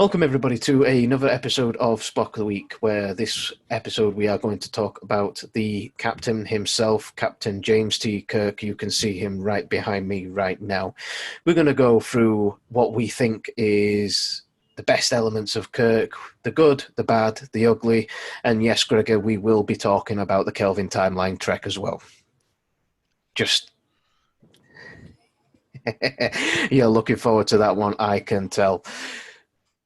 Welcome everybody to another episode of SPOCK of the Week, where this episode we are going to talk about the captain himself, Captain James T. Kirk. You can see him right behind me right now. We're going to go through what we think is the best elements of Kirk, the good, the bad, the ugly, and yes, Gregor, we will be talking about the Kelvin Timeline Trek as well. Just... You're looking forward to that one, I can tell.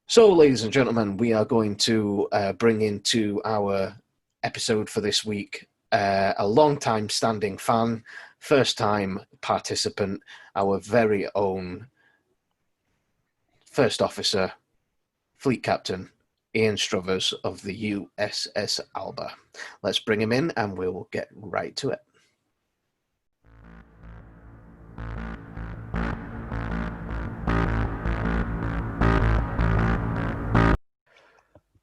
So, ladies and gentlemen, we are going to bring into our episode for this week a long-time standing fan, first-time participant, our very own First Officer, Fleet Captain, Ian Struthers of the USS Alba. Let's bring him in and we'll get right to it.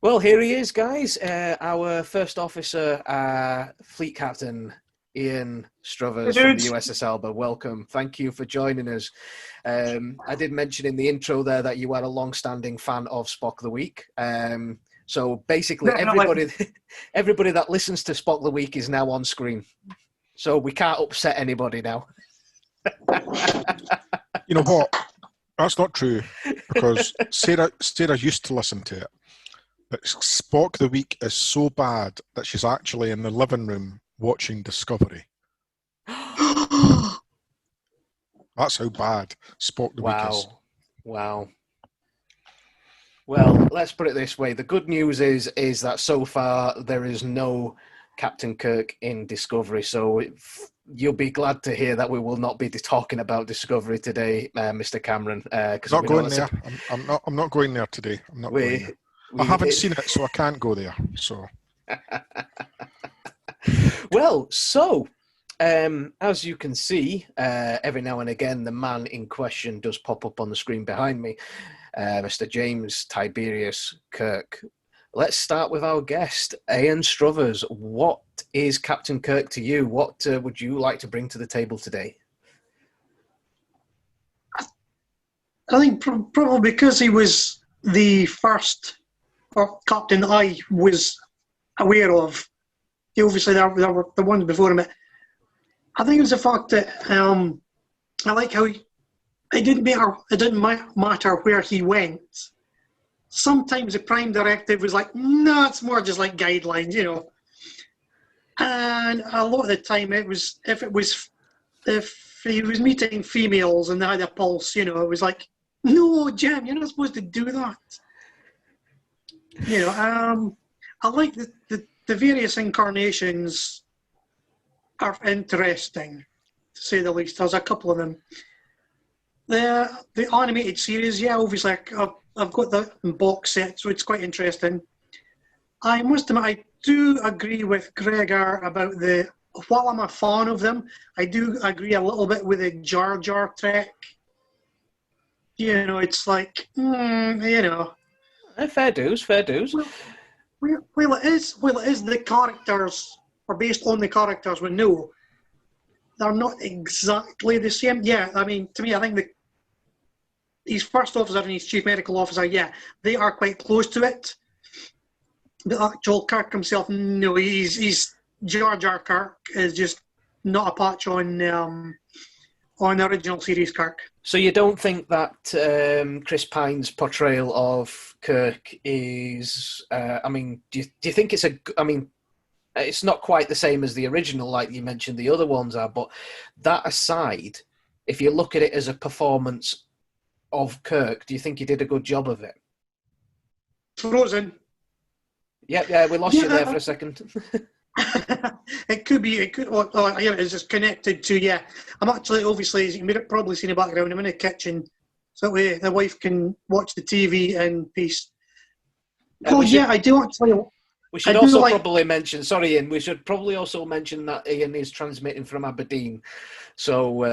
Well, here he is, guys. Our First Officer, Fleet Captain, Ian Struthers from the USS Alba. Welcome. Thank you for joining us. I did mention in the intro there that you are a long-standing fan of SPOCK the Week. So basically, everybody that listens to SPOCK the Week is now on screen. So we can't upset anybody now. You know what? That's not true, because Sarah used to listen to it. But SPOCK the Week is so bad that she's actually in the living room watching Discovery. That's how bad SPOCK the Week is. Wow. Well, let's put it this way. The good news is that so far there is no Captain Kirk in Discovery. So you'll be glad to hear that we will not be talking about Discovery today, Mr. Cameron. Not going there. I'm not going there today. I'm not going there. I haven't seen it, so I can't go there. So, well, so as you can see, every now and again, the man in question does pop up on the screen behind me, Mr. James Tiberius Kirk. Let's start with our guest, Ian Struthers. What is Captain Kirk to you? What would you like to bring to the table today? I think probably because he was the first captain I was aware of. Obviously, there were the ones before him. I think it was the fact that I like how it didn't matter where he went. Sometimes the Prime Directive was like, no, it's more just like guidelines, you know. And a lot of the time, it was if he was meeting females and they had a pulse, you know, it was like, no, Jim, you're not supposed to do that. You know, I like the various incarnations are interesting, to say the least. There's a couple of them. The animated series, yeah, obviously I've got the box set, so it's quite interesting. I must admit, I do agree with Gregor about while I'm a fan of them, I do agree a little bit with the Jar Jar Trek. You know, it's like, you know. Fair dues. Well, it is the characters are based on the characters we know. They're not exactly the same. Yeah, I mean, to me, I think his first officer and his chief medical officer, yeah, they are quite close to it. The actual Kirk himself, no, he's Jar Jar Kirk is just not a patch on the original series Kirk. So you don't think that Chris Pine's portrayal of Kirk is... I mean, do you think it's it's not quite the same as the original, like you mentioned the other ones are, but that aside, if you look at it as a performance of Kirk, do you think he did a good job of it? Frozen. Yeah, we lost you there for a second. It could. Yeah, it's just connected to, yeah. I'm actually, obviously, as you can probably see in the background, I'm in the kitchen, so that way the wife can watch the TV in peace. I do actually. We should also probably mention, sorry Ian, we should probably also mention that Ian is transmitting from Aberdeen. So,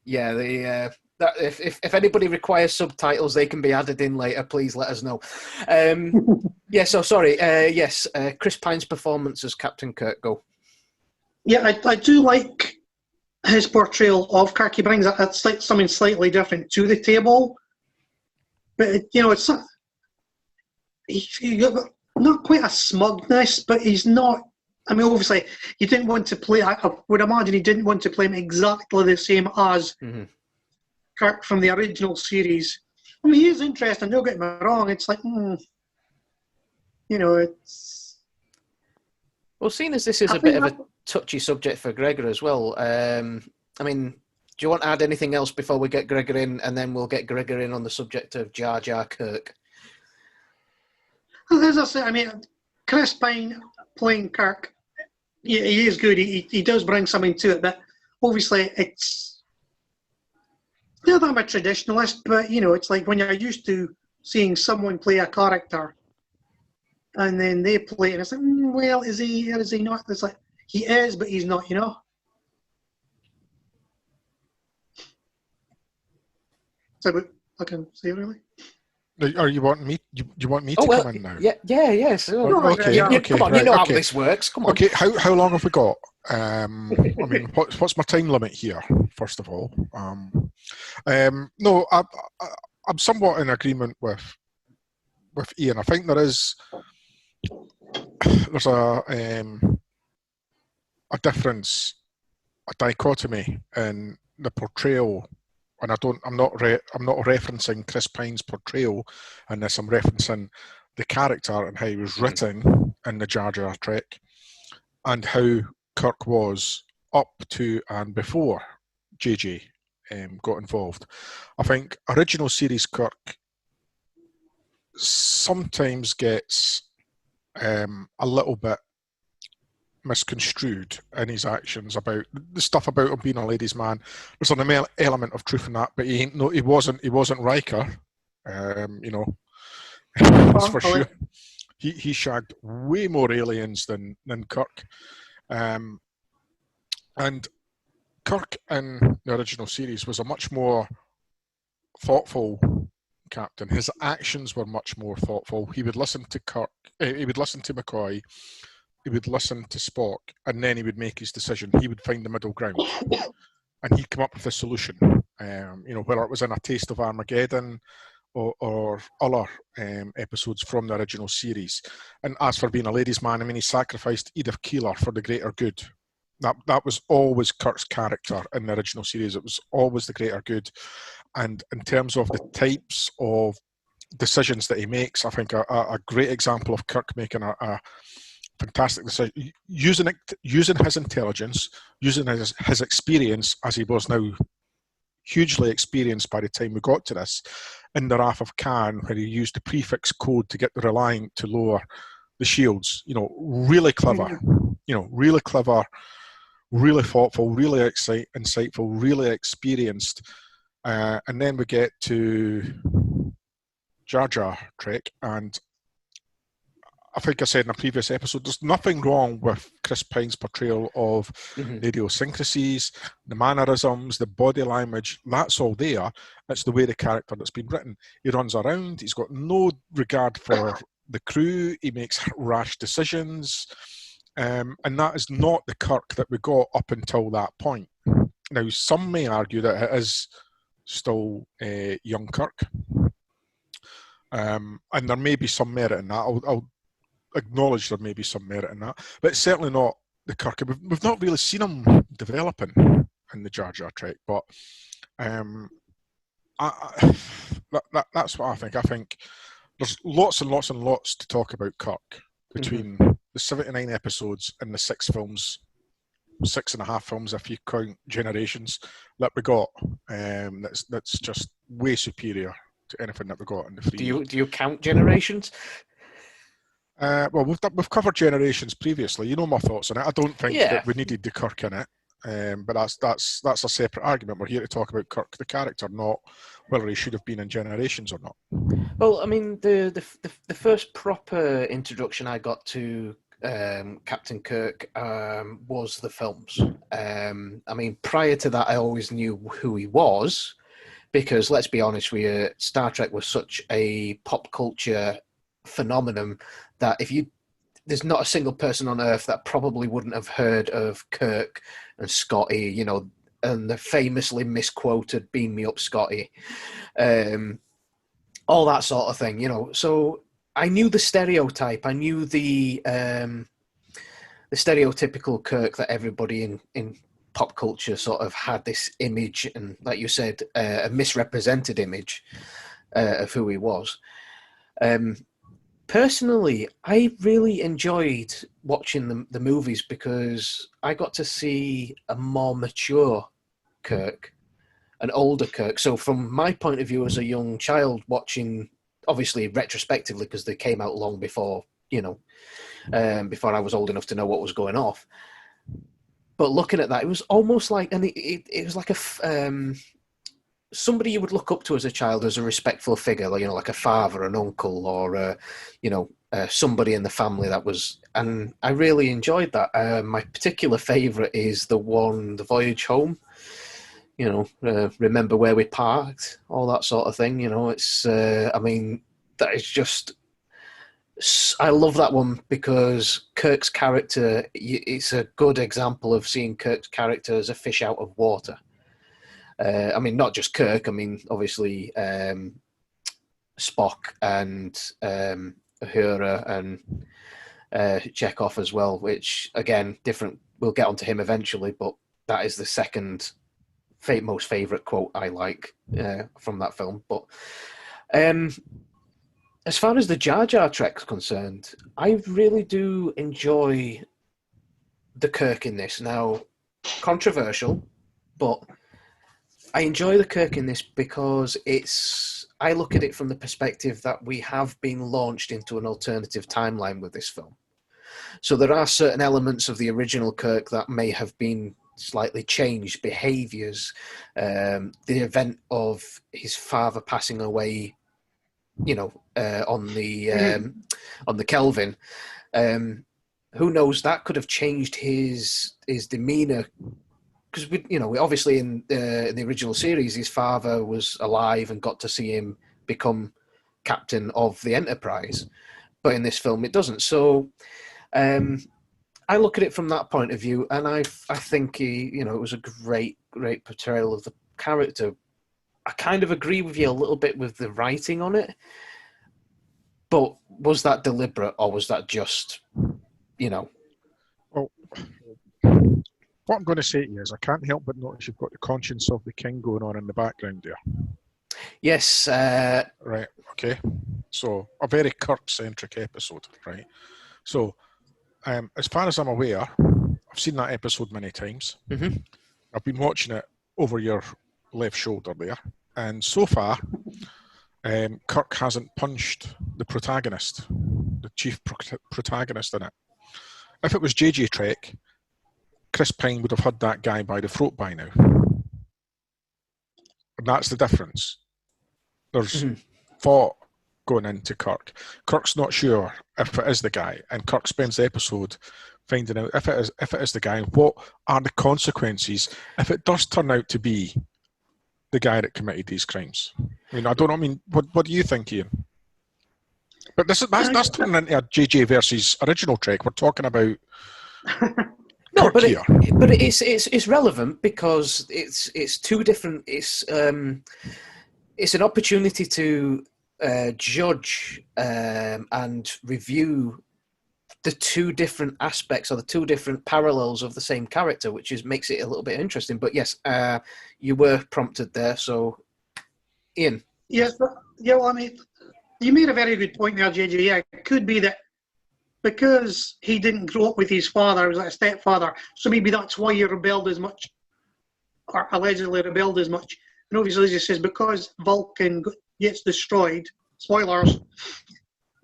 if anybody requires subtitles, they can be added in later. Please let us know. Yes, Chris Pine's performance as Captain Kirk, go. Yeah, I do like his portrayal of Kirk. He brings something slightly different to the table. But, it's he got not quite a smugness, but he's not. I mean, obviously, he didn't want to play. I would imagine he didn't want to play him exactly the same as Kirk from the original series. I mean, he is interesting. Don't get me wrong. It's like, it's. Well, seeing as this is a bit of a touchy subject for Gregor as well, I mean, do you want to add anything else before we get Gregor in, and then we'll get Gregor in on the subject of Jar Jar Kirk? As I say, I mean, Chris Pine playing Kirk, he is good. He does bring something to it, but obviously it's not that I'm a traditionalist, but it's like when you're used to seeing someone play a character and then they play it, and it's like, well, is he or is he not? It's like, he is, but he's not, So I can say it really. Are you wanting me? You want me to come in now? Yes. Okay, come on, right, you know how this works. Come on. Okay, how long have we got? I mean, what's my time limit here? First of all, no, I'm somewhat in agreement with Ian. I think there's a difference, a dichotomy in the portrayal. And I'm not referencing Chris Pine's portrayal in this. I'm referencing the character and how he was written in the Jar Jar Trek, and how Kirk was up to and before JJ got involved. I think original series Kirk sometimes gets a little bit misconstrued in his actions about the stuff about him being a ladies' man. There's an element of truth in that, but he wasn't Riker. That's for sure. He shagged way more aliens than Kirk, and Kirk in the original series was a much more thoughtful captain. His actions were much more thoughtful. He would listen to Kirk. He would listen to McCoy. He would listen to Spock, and then he would make his decision. He would find the middle ground, and he'd come up with a solution. Whether it was in A Taste of Armageddon or other episodes from the original series. And as for being a ladies' man, I mean, he sacrificed Edith Keeler for the greater good. That was always Kirk's character in the original series. It was always the greater good. And in terms of the types of decisions that he makes, I think a great example of Kirk making a fantastic decision, using his intelligence, using his experience, as he was now hugely experienced by the time we got to this, in the Wrath of Khan, where he used the prefix code to get the Reliant to lower the shields. Really clever. Really clever, really thoughtful, really insightful, really experienced. And then we get to Jar Jar Trek, and I think I said in a previous episode, there's nothing wrong with Chris Pine's portrayal of the idiosyncrasies, the mannerisms, the body language. That's all there. It's the way the character that's been written. He runs around. He's got no regard for the crew. He makes rash decisions. And that is not the Kirk that we got up until that point. Now, some may argue that it is still young Kirk. And there may be some merit in that. I'll acknowledge there may be some merit in that, but it's certainly not the Kirk. We've not really seen him developing in the Jar Jar Trek, but that's what I think. I think there's lots and lots and lots to talk about Kirk between the 79 episodes and the 6.5 films if you count Generations that we got. That's just way superior to anything that we got in the free. Do you count Generations? Well, we've covered Generations previously. You know my thoughts on it. I don't think that we needed the Kirk in it, but that's a separate argument. We're here to talk about Kirk, the character, not whether he should have been in Generations or not. Well, I mean, the first proper introduction I got to Captain Kirk was the films. I mean, prior to that, I always knew who he was because, let's be honest with you, Star Trek was such a pop culture phenomenon that there's not a single person on Earth that probably wouldn't have heard of Kirk and Scotty, and the famously misquoted "Beam me up, Scotty," all that sort of thing, So I knew the stereotype. I knew the stereotypical Kirk that everybody in pop culture sort of had this image, and like you said, a misrepresented image of who he was. Personally, I really enjoyed watching the movies because I got to see a more mature Kirk, an older Kirk. So from my point of view as a young child watching, obviously retrospectively because they came out long before, before I was old enough to know what was going off. But looking at that, it was almost like, and it was like somebody you would look up to as a child as a respectful figure, like a father, an uncle, or somebody in the family that was. And I really enjoyed that. My particular favourite is the voyage home. Remember where we parked, all that sort of thing. It's. That is just. I love that one because Kirk's character. It's a good example of seeing Kirk's character as a fish out of water. Not just Kirk. Obviously, Spock and Uhura and Chekhov as well, which, again, different. We'll get onto him eventually, but that is the second most favourite quote I like from that film. But as far as the Jar Jar Trek's concerned, I really do enjoy the Kirk in this. Now, controversial, but I enjoy the Kirk in this because I look at it from the perspective that we have been launched into an alternative timeline with this film. So there are certain elements of the original Kirk that may have been slightly changed, behaviours, the event of his father passing away, on the Kelvin. Who knows? That could have changed his demeanour. Because we obviously in the original series, his father was alive and got to see him become captain of the Enterprise, but in this film it doesn't. So I look at it from that point of view, and I think it was a great portrayal of the character. I kind of agree with you a little bit with the writing on it, but was that deliberate or was that just, Well, what I'm going to say to you is I can't help but notice you've got the Conscience of the King going on in the background there. Yes. Right, okay. So, a very Kirk-centric episode, right? So, as far as I'm aware, I've seen that episode many times. Mm-hmm. I've been watching it over your left shoulder there. And so far, Kirk hasn't punched the protagonist, the chief protagonist in it. If it was JJ Trek, Chris Pine would have had that guy by the throat by now. And that's the difference. There's thought going into Kirk. Kirk's not sure if it is the guy, and Kirk spends the episode finding out if it is the guy, what are the consequences if it does turn out to be the guy that committed these crimes. I don't know. What do you think, Ian? But that's turning into a JJ versus original Trek. We're talking about No, Kirk here. But it's relevant because it's two different. It's an opportunity to judge and review the two different aspects or the two different parallels of the same character, which makes it a little bit interesting. But yes, you were prompted there, so Ian. Yes, well, you made a very good point there, JJ. Yeah, it could be that because he didn't grow up with his father, he was like a stepfather, so maybe that's why he rebelled as much, or allegedly rebelled as much. And obviously, as he says, because Vulcan gets destroyed, spoilers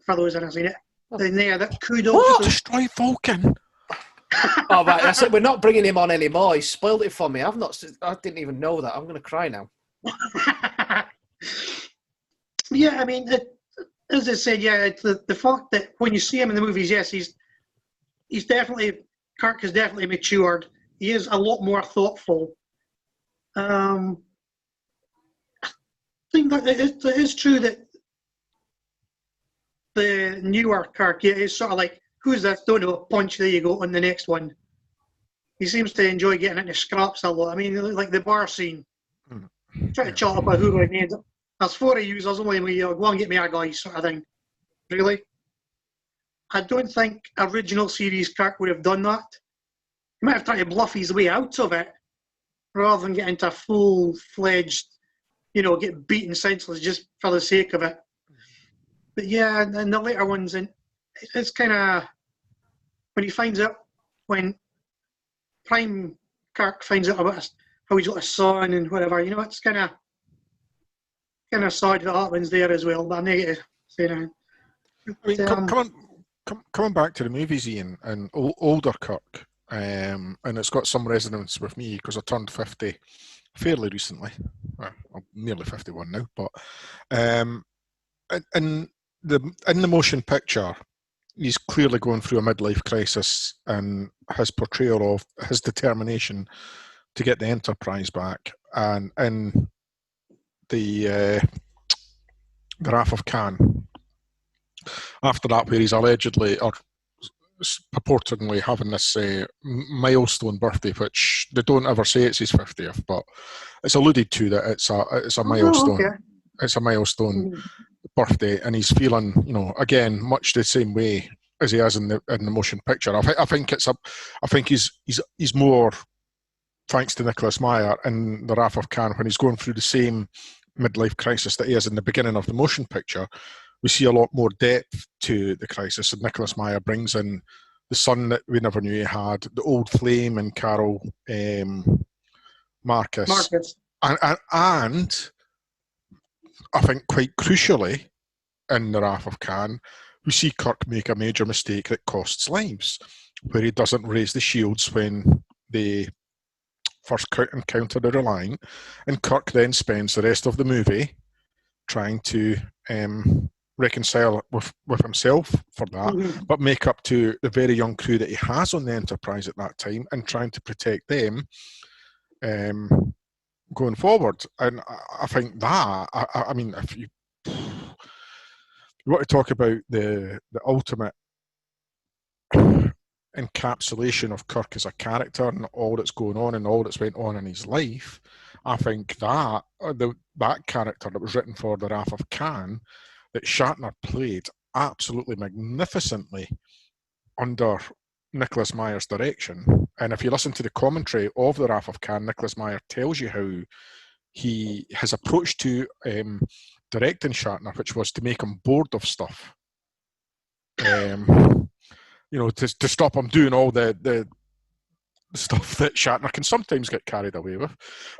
for those that haven't seen it, then that could also... Destroy Vulcan? Oh, right, that's it. We're not bringing him on anymore. He spoiled it for me. I didn't even know that. I'm going to cry now. Yeah, as I said, yeah, it's the fact that when you see him in the movies, yes, he's definitely, Kirk has definitely matured. He is a lot more thoughtful. I think that it is true that the newer Kirk, yeah, is sort of like, who's that? Don't know, punch, there you go, on the next one. He seems to enjoy getting into scraps a lot. Like the bar scene. Try to chat up a who I need. There's 4 of you, there's only me, go and get me a guy, sort of thing. really. I don't think original series Kirk would have done that. He might have tried to bluff his way out of it rather than get into a full-fledged, get beaten senseless just for the sake of it. But yeah, and the later ones, and it's kind of when he finds out, when Prime Kirk finds out about how he's got a son and whatever, it's kind of sad that happens there as well. But I'm negative saying that. Coming back to the movies, Ian, and older Kirk, and it's got some resonance with me because I turned 50 fairly recently. Well, I'm nearly 51 now, but in the motion picture, he's clearly going through a midlife crisis, and his portrayal of his determination to get the Enterprise back, and in the Wrath of Khan. After that, where he's allegedly or purportedly having this milestone birthday, which they don't ever say it's his 50th, but it's alluded to that it's a milestone. Okay. It's a milestone birthday, and he's feeling, again, much the same way as he is in the motion picture. I think he's more, thanks to Nicholas Meyer in The Wrath of Khan, when he's going through the same midlife crisis that he is in the beginning of the motion picture. We see a lot more depth to the crisis, and Nicholas Meyer brings in the son that we never knew he had, the old flame and Carol Marcus. And I think quite crucially in The Wrath of Khan, we see Kirk make a major mistake that costs lives, where he doesn't raise the shields when they first encounter the Reliant, and Kirk then spends the rest of the movie trying to reconcile with himself for that, but make up to the very young crew that he has on the Enterprise at that time, and trying to protect them going forward. And I think that, I mean, if you want to talk about the ultimate encapsulation of Kirk as a character and all that's going on and all that's went on in his life, I think that that character that was written for The Wrath of Khan, that Shatner played absolutely magnificently under Nicholas Meyer's direction. And if you listen to the commentary of The Wrath of Khan, Nicholas Meyer tells you how his approach to directing Shatner, which was to make him bored of stuff. To stop him doing all the stuff that Shatner can sometimes get carried away with.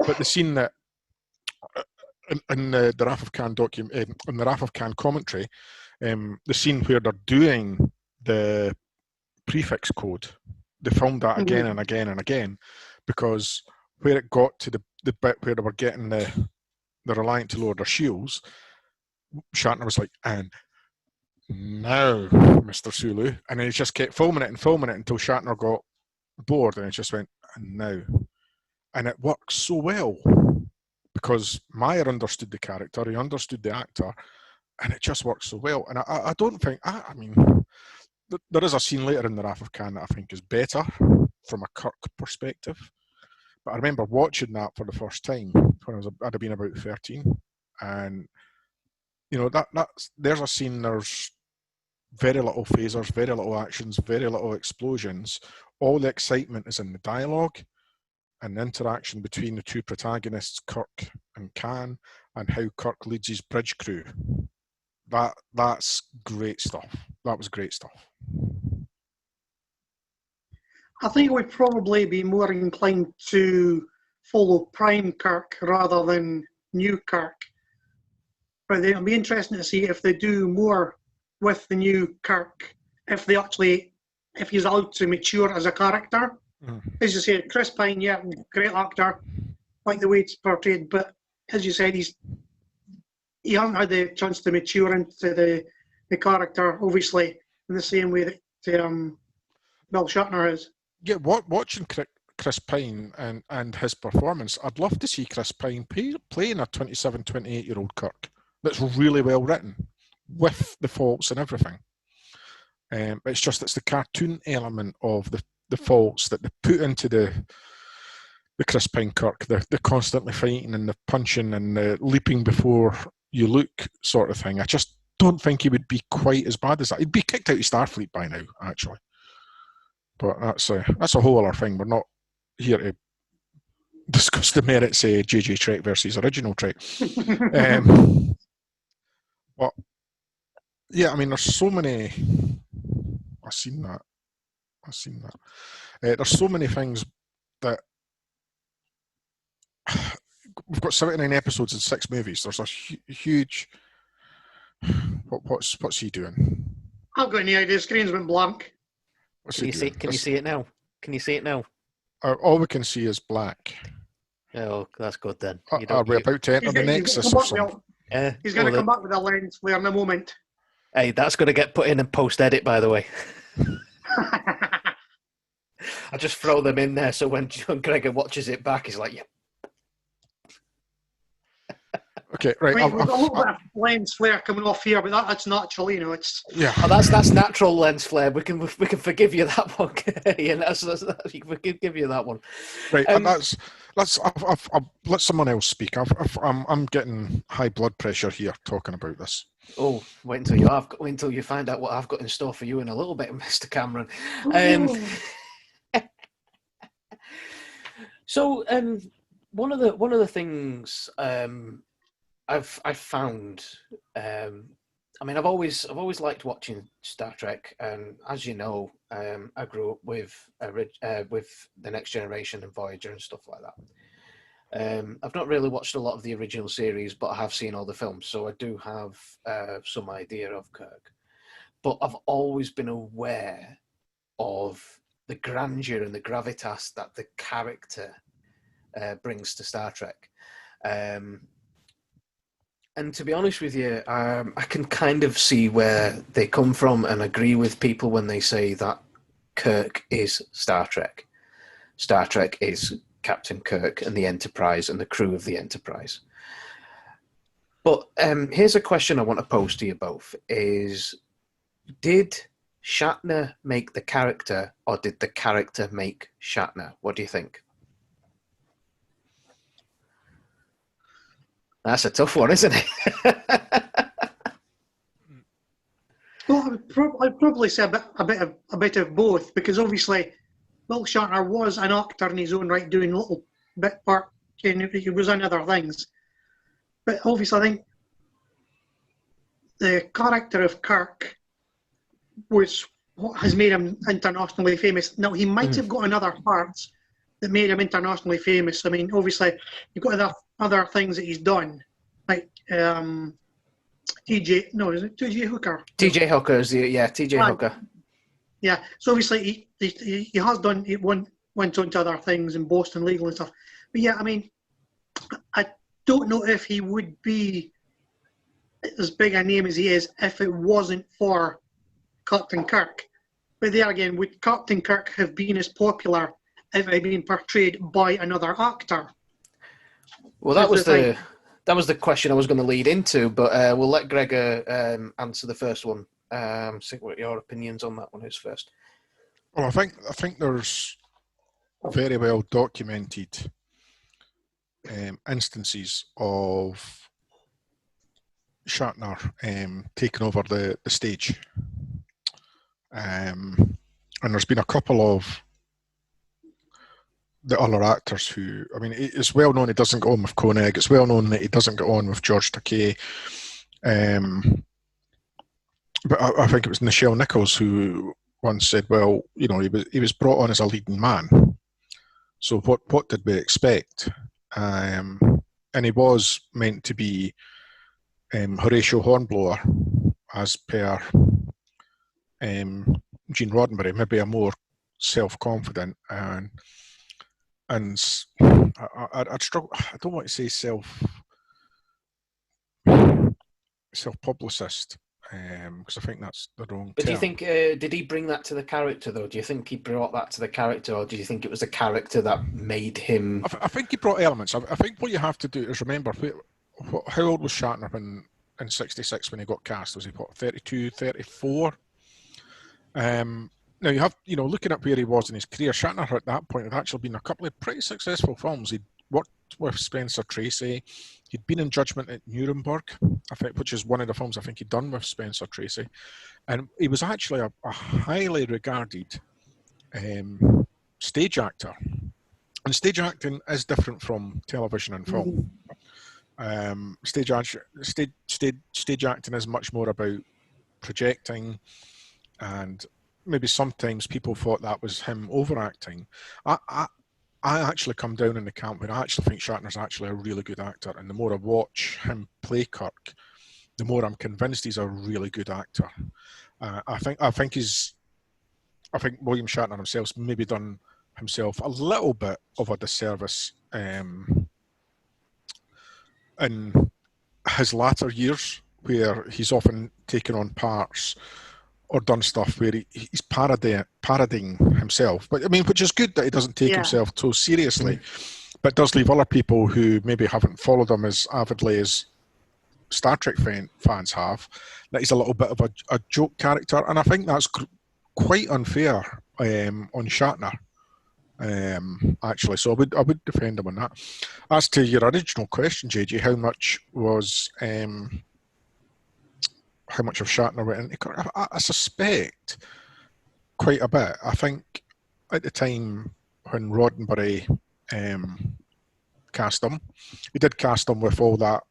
But the scene that in the Wrath of Khan in the Wrath of Khan commentary, the scene where they're doing the prefix code, they filmed that again and again and again, because where it got to the bit where they were getting the Reliant to lower their shields, Shatner was like, and now, Mr. Sulu, and then he just kept filming it until Shatner got bored, and it just went, and now. And it works so well because Meyer understood the character, he understood the actor, and it just works so well. And I don't think, I mean, there is a scene later in The Wrath of Khan that I think is better from a Kirk perspective. But I remember watching that for the first time when I'd have been about 13, and there's a scene, there's very little phasers, very little actions, very little explosions. All the excitement is in the dialogue and the interaction between the two protagonists, Kirk and Khan, and how Kirk leads his bridge crew. That's great stuff. That was great stuff. I think we'd probably be more inclined to follow Prime Kirk rather than New Kirk. But it'll be interesting to see if they do more with the new Kirk, if he's allowed to mature as a character. As you said, Chris Pine, yeah, great actor, like the way it's portrayed, but as you said, he hasn't had the chance to mature into the character, obviously, in the same way that Bill Shatner is. Yeah, watching Chris Pine and his performance, I'd love to see Chris Pine playing a 27, 28-year-old Kirk that's really well written, with the faults and everything. It's the cartoon element of the faults that they put into the Chris Pine Kirk, the constantly fighting and the punching and the leaping before you look sort of thing. I just don't think he would be quite as bad as that. He'd be kicked out of Starfleet by now, actually. But that's a whole other thing. We're not here to discuss the merits of JJ Trek versus original Trek. But yeah, I mean, there's so many. I've seen that. There's so many things that we've got 79 episodes and 6 movies. There's a huge. What's he doing? I've got any idea. The screen's went blank. Can you see it now? Can you see it now? All we can see is black. Oh, that's good then. Are we about to enter the Nexus or something? He's going to come back with a lens flare in a moment. Hey, that's going to get put in post-edit, by the way. I just throw them in there so when Gregor watches it back, he's like, yeah. Okay, right. We've got a little bit of lens flare coming off here, but that's natural, you know. It's Oh, that's natural lens flare. We can forgive you that one. Ian, we can give you that one. Right, and let's let someone else speak. I'm getting high blood pressure here talking about this. Oh, wait until you find out what I've got in store for you in a little bit, Mr. Cameron. So, one of the things I've found. I mean, I've always liked watching Star Trek, and as you know, I grew up with the Next Generation and Voyager and stuff like that. I've not really watched a lot of the original series, but I have seen all the films, so I do have some idea of Kirk. But I've always been aware of the grandeur and the gravitas that the character brings to Star Trek. And to be honest with you, I can kind of see where they come from and agree with people when they say that Kirk is Star Trek. Star Trek is Captain Kirk and the Enterprise and the crew of the Enterprise. But here's a question I want to pose to you both is, did Shatner make the character or did the character make Shatner? What do you think? That's a tough one, isn't it? well, I'd probably say a bit of both, because obviously, Will Shatner was an actor in his own right, doing little bit part. He was in other things, but obviously, I think the character of Kirk was what has made him internationally famous. Now, he might have got in other parts that made him internationally famous. I mean, obviously, you've got other things that he's done, like TJ Hooker? TJ Hooker is TJ Hooker. Yeah, so obviously he has done. He went on to other things in Boston Legal and stuff. But yeah, I mean, I don't know if he would be as big a name as he is if it wasn't for Captain Kirk. But there again, would Captain Kirk have been as popular if it had been portrayed by another actor? Well, that was the question I was going to lead into, but we'll let Gregor answer the first one. See what your opinions on that one is first. Well, I think there's very well documented instances of Shatner taking over the stage, and there's been a couple of the other actors who, I mean, it's well known he doesn't get on with Koenig. It's well known that he doesn't get on with George Takei. But I think it was Nichelle Nichols who once said, "Well, you know, he was brought on as a leading man. So what did we expect?" And he was meant to be Horatio Hornblower, as per Gene Roddenberry, maybe a more self-confident and I'd struggle. I don't want to say self-publicist, because I think that's the wrong But term. do you think did he bring that to the character though? Do you think he brought that to the character, or do you think it was the character that made him? I think he brought elements. I think what you have to do is remember how old was Shatner in '66 when he got cast? Was he 32, 34? Now you have, looking at where he was in his career, Shatner at that point had actually been a couple of pretty successful films. He'd worked with Spencer Tracy. He'd been in Judgment at Nuremberg, I think, which is one of the films I think he'd done with Spencer Tracy. And he was actually a highly regarded stage actor. And stage acting is different from television and film. Stage acting is much more about projecting, and maybe sometimes people thought that was him overacting. I actually come down in the camp where I actually think Shatner's actually a really good actor, and the more I watch him play Kirk, the more I'm convinced he's a really good actor. I think William Shatner himself's maybe done himself a little bit of a disservice in his latter years, where he's often taken on parts or done stuff where he's parodying himself. But I mean, which is good that he doesn't take himself so seriously, but does leave other people who maybe haven't followed him as avidly as Star Trek fans have, that he's a little bit of a joke character. And I think that's quite unfair on Shatner. Actually, so I would defend him on that. As to your original question, JJ, how much of Shatner went into Kirk? I suspect quite a bit. I think at the time when Roddenberry cast him, he did cast him with all that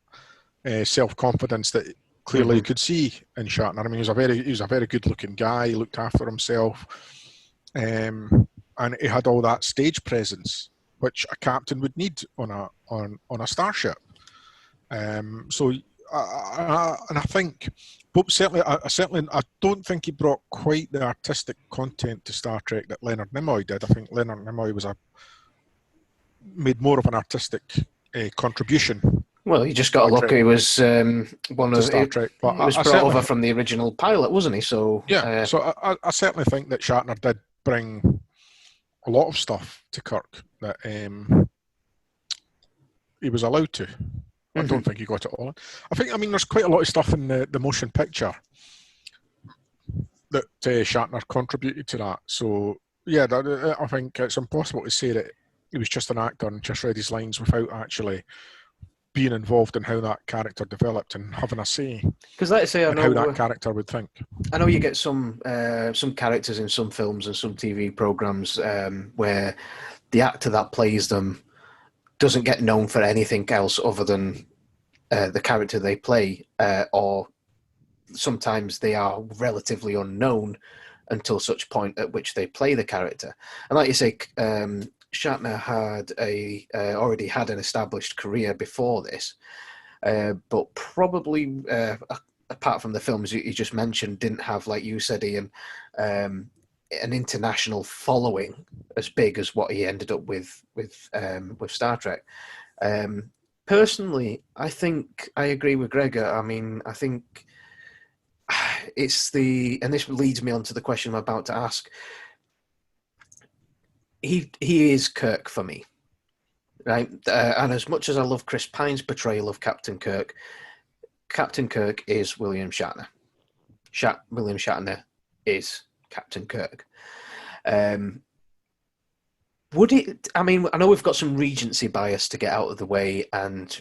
self-confidence that clearly you could see in Shatner. I mean, he was a very good-looking guy. He looked after himself. And he had all that stage presence, which a captain would need on a starship. So I think, but certainly I don't think he brought quite the artistic content to Star Trek that Leonard Nimoy did. I think Leonard Nimoy made more of an artistic contribution. Well, you just got to look. He was one of Star Trek, but he was brought over from the original pilot, wasn't he? So yeah. So I certainly think that Shatner did bring a lot of stuff to Kirk that he was allowed to. I don't think he got it all. I mean, there's quite a lot of stuff in the motion picture that Shatner contributed to that. So, yeah, I think it's impossible to say that he was just an actor and just read his lines without actually being involved in how that character developed and having a say. Because, like I say, I know how that character would think. I know you get some characters in some films and some TV programs where the actor that plays them doesn't get known for anything else other than the character they play, or sometimes they are relatively unknown until such point at which they play the character. And like you say, Shatner had already had an established career before this, but probably apart from the films you just mentioned, didn't have, like you said, Ian, an international following as big as what he ended up with Star Trek. Personally, I think I agree with Gregor. I mean, I think it's and this leads me on to the question I'm about to ask. He is Kirk for me, right? And as much as I love Chris Pine's portrayal of Captain Kirk is William Shatner. William Shatner is Captain Kirk. Would it? I mean, I know we've got some Regency bias to get out of the way, and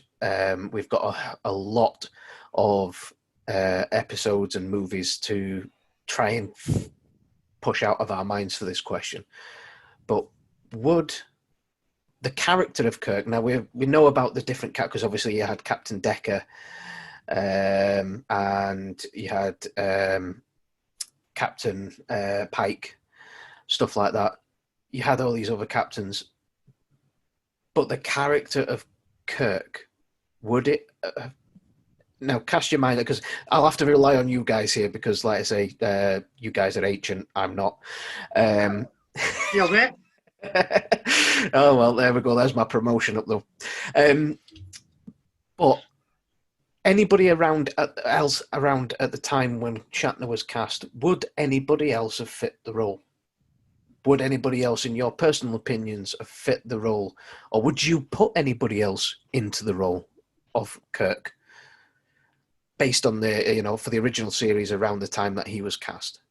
we've got a lot of episodes and movies to try and push out of our minds for this question. But would the character of Kirk? Now we know about the different characters. Obviously, you had Captain Decker, and you had Captain Pike, stuff like that. You had all these other captains, but the character of Kirk, would it? Now, cast your mind, because I'll have to rely on you guys here, because, like I say, you guys are ancient. I'm not. Yes, mate. Oh well, there we go. There's my promotion up though. But anybody else around at the time when Shatner was cast, would anybody else have fit the role? Would anybody else, in your personal opinions, have fit the role? Or would you put anybody else into the role of Kirk based on for the original series around the time that he was cast?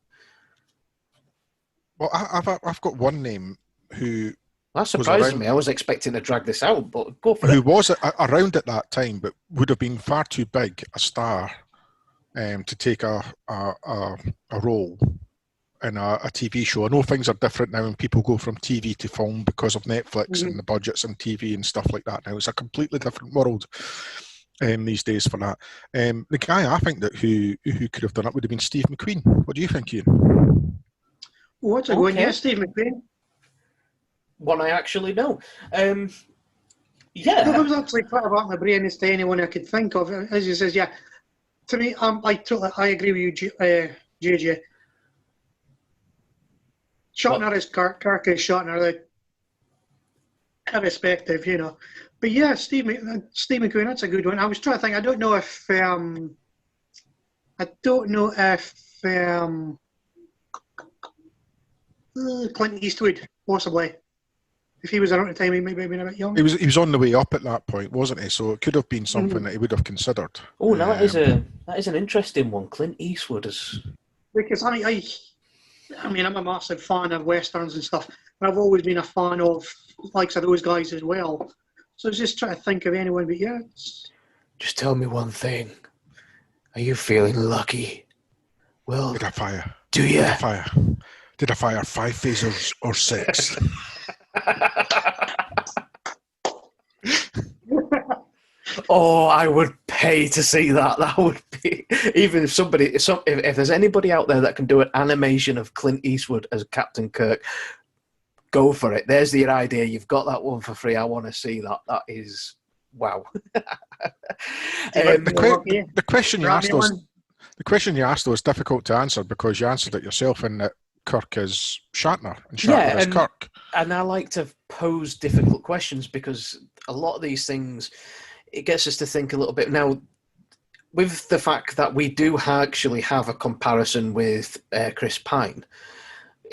Well, I've got one name who That surprises me. I was expecting to drag this out, but go for it. Who was around at that time, but would have been far too big a star to take a role in a TV show. I know things are different now and people go from TV to film because of Netflix and the budgets and TV and stuff like that now. It's a completely different world these days for that. The guy I think that who could have done it would have been Steve McQueen. What do you think, Ian? What's a good one? Yeah, Steve McQueen. One I actually know. Well, there was actually quite a lot in my brain as to anyone I could think of. As you says, yeah. To me, I agree with you, JJ. Shatner is Kirk is Shatner, irrespective, you know. But yeah, Steve McQueen, that's a good one. I was trying to think. I don't know if Clint Eastwood, possibly. If he was around at the time, he might have been a bit young. He was on the way up at that point, wasn't he? So it could have been something that he would have considered. Oh, no, that is an interesting one. Clint Eastwood is... Because I mean, I'm a massive fan of westerns and stuff, but I've always been a fan of likes of those guys as well. So I was just trying to think of anyone, but yeah. Just tell me one thing. Are you feeling lucky? Well, did I fire? Do you? Did I fire 5 phasers or 6? Oh, I would pay to see that. That would be, even if there's anybody out there that can do an animation of Clint Eastwood as Captain Kirk, go for it. There's your idea. You've got that one for free. I want to see that. That is wow. The question you asked was difficult to answer because you answered it yourself in that Kirk is Shatner and Shatner is Kirk. And I like to pose difficult questions because a lot of these things, it gets us to think a little bit. Now, with the fact that we do actually have a comparison with Chris Pine,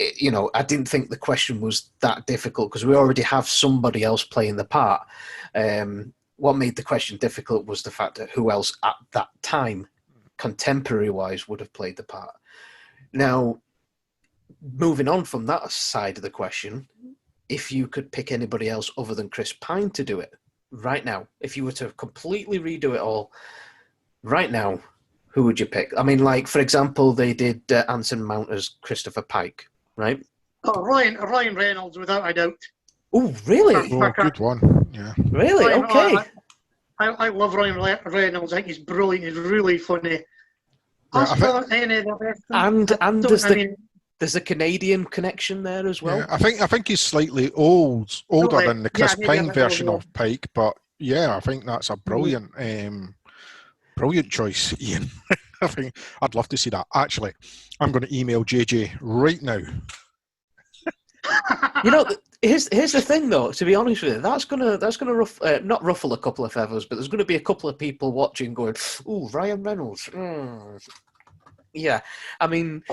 I didn't think the question was that difficult because we already have somebody else playing the part. What made the question difficult was the fact that who else at that time, contemporary-wise, would have played the part. Now, moving on from that side of the question, if you could pick anybody else other than Chris Pine to do it right now, if you were to completely redo it all right now, who would you pick? I mean, like, for example, they did Anson Mount as Christopher Pike, right? Oh, Ryan Reynolds, without a doubt. Oh, really? Oh, good one. Yeah. Really? Okay. I love Ryan Reynolds. I think he's brilliant. He's really funny. There's a Canadian connection there as well. Yeah, I think he's slightly older than the Chris Pine version of Pike, but yeah, I think that's a brilliant choice, Ian. I think I'd love to see that. Actually, I'm going to email JJ right now. Here's the thing, though. To be honest with you, that's gonna not ruffle a couple of feathers, but there's going to be a couple of people watching going, "Ooh, Ryan Reynolds." Yeah, I mean,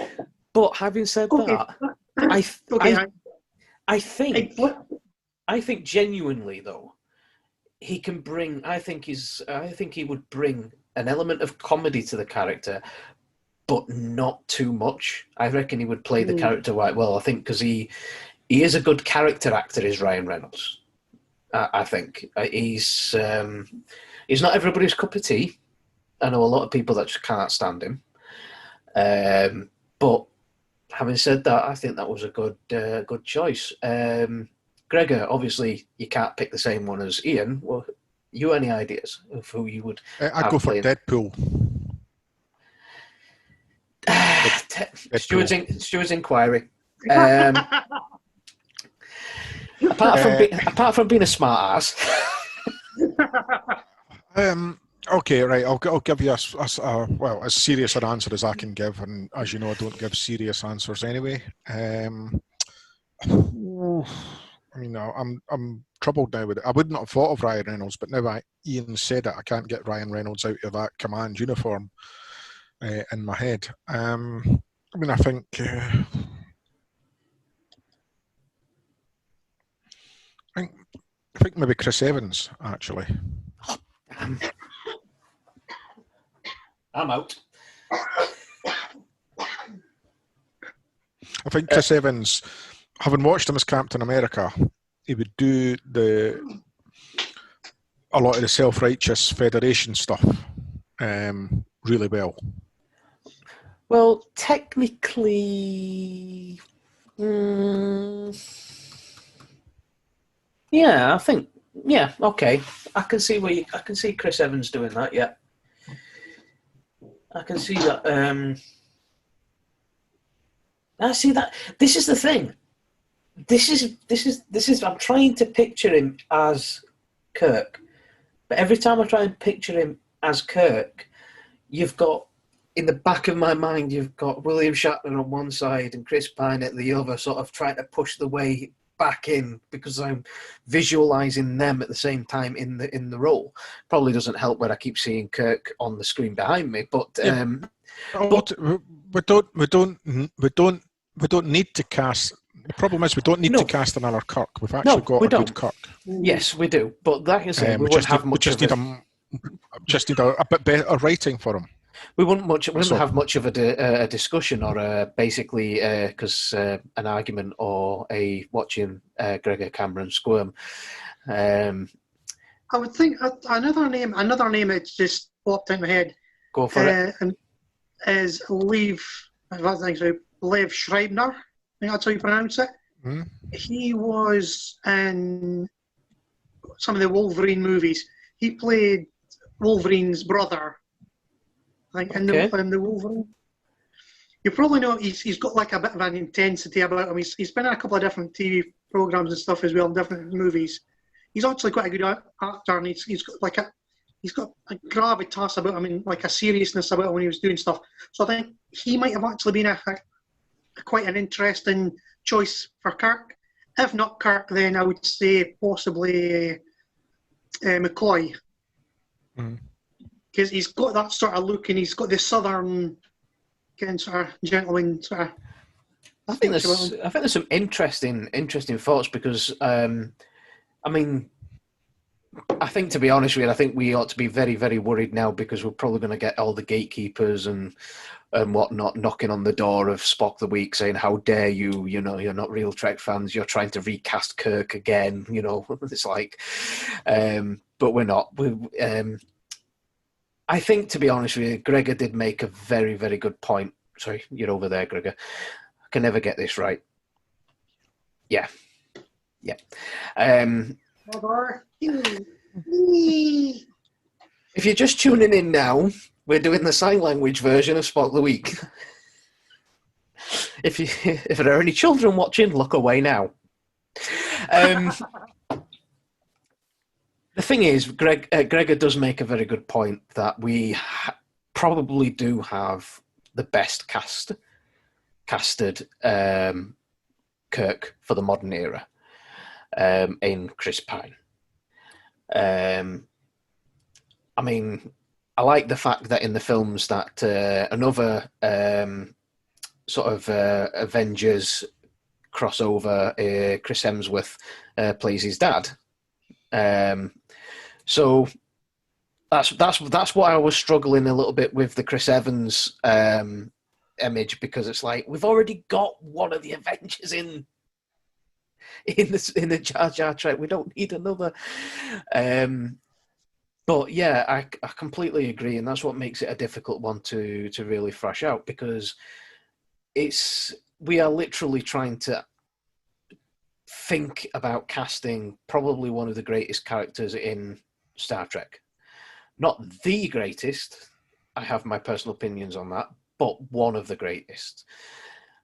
but having said that, I think genuinely though, he can bring. I think he would bring an element of comedy to the character, but not too much. I reckon he would play the character quite well. I think because he is a good character actor, is Ryan Reynolds. I think he's not everybody's cup of tea. I know a lot of people that just can't stand him. But having said that, I think that was a good choice. Gregor, obviously, you can't pick the same one as Ian. Well, you any ideas of who you would? I'd go for Deadpool. Stuart's inquiry. Apart from being a smart ass. Okay, right. I'll give you as serious an answer as I can give, and as you know, I don't give serious answers anyway. I mean, I'm troubled now with it. I would not have thought of Ryan Reynolds, but now Ian said it, I can't get Ryan Reynolds out of that command uniform in my head. I mean, I think maybe Chris Evans, actually. I'm out. I think Chris Evans, having watched him as Captain America, he would do a lot of the self-righteous Federation stuff really well. Well, technically, yeah, I think, yeah, okay. I can see Chris Evans doing that. Yeah, I can see that. I see that. This is the thing. This is. I'm trying to picture him as Kirk, but every time I try and picture him as Kirk, you've got, in the back of my mind, you've got William Shatner on one side and Chris Pine at the other, sort of trying to push the way back in, because I'm visualizing them at the same time in the role. Probably doesn't help when I keep seeing Kirk on the screen behind me, but we don't need to cast. The problem is we don't need to cast another Kirk. We've actually got a good Kirk. Yes, we do. But like I say, we wouldn't have much of a bit better writing for him. We wouldn't have much of a discussion or basically because an argument or a watching Gregor Cameron squirm. I would think another name that just popped in my head. Go for it. Is Lev Schreibner. I think that's how you pronounce it. Mm. He was in some of the Wolverine movies. He played Wolverine's brother. I think in the Wolverine. You probably know he's got like a bit of an intensity about him. He's been in a couple of different TV programs and stuff as well, in different movies. He's actually quite a good actor, and he's got a gravitas about him, and like a seriousness about him when he was doing stuff. So I think he might have actually been quite an interesting choice for Kirk. If not Kirk, then I would say possibly McCoy. Mm. Because he's got that sort of look, and he's got this southern kind of sort of gentleman sort of. I think there's some interesting thoughts, because I think, to be honest with you, I think we ought to be very, very worried now, because we're probably going to get all the gatekeepers and whatnot knocking on the door of Spock the Week saying, "How dare you? You know, you're not real Trek fans. You're trying to recast Kirk again." You know, it's like, but we're not. I think, to be honest with you, Gregor did make a very, very good point. Sorry, you're over there, Gregor. I can never get this right. Yeah. If you're just tuning in now, we're doing the sign language version of Spock the Week. If there are any children watching, look away now. The thing is, Gregor does make a very good point that we probably do have the best casted Kirk for the modern era in Chris Pine. I like the fact that in the films that another sort of Avengers crossover, Chris Hemsworth plays his dad. So that's what I was struggling a little bit with the Chris Evans image, because it's like, we've already got one of the Avengers in the Jar Jar Trek. We don't need another. But yeah, I completely agree, and that's what makes it a difficult one to really thrash out, because we are literally trying to think about casting probably one of the greatest characters in Star Trek. Not the greatest, I have my personal opinions on that, but one of the greatest.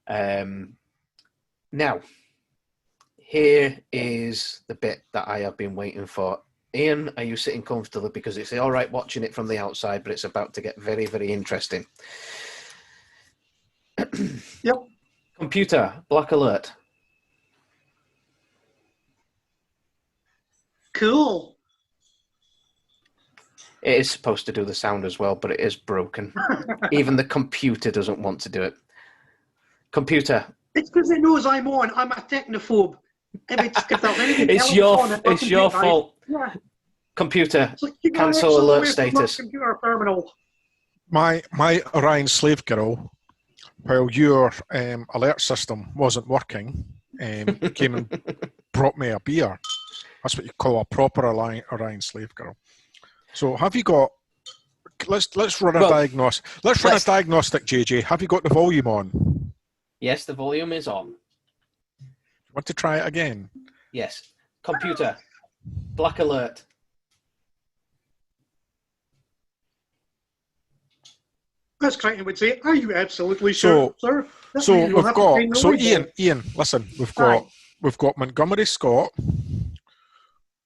Now, here is the bit that I have been waiting for. Ian, are you sitting comfortably? Because it's all right watching it from the outside, but it's about to get very, very interesting. Yep. Computer, black alert. Cool. It is supposed to do the sound as well, but it is broken. Even the computer doesn't want to do it. Computer. It's because it knows I'm on. I'm a technophobe. It's your fault. Yeah. Computer, cancel alert status. Computer terminal. My Orion slave girl, while your alert system wasn't working, came and brought me a beer. That's what you call a proper Orion slave girl. So have you got? Let's run a diagnostic. Let's run a diagnostic, JJ. Have you got the volume on? Yes, the volume is on. Want to try it again? Yes. Computer, black alert. As Crichton would say, are you absolutely sure, sir? So we've got. So Ian, listen. We've got Montgomery Scott.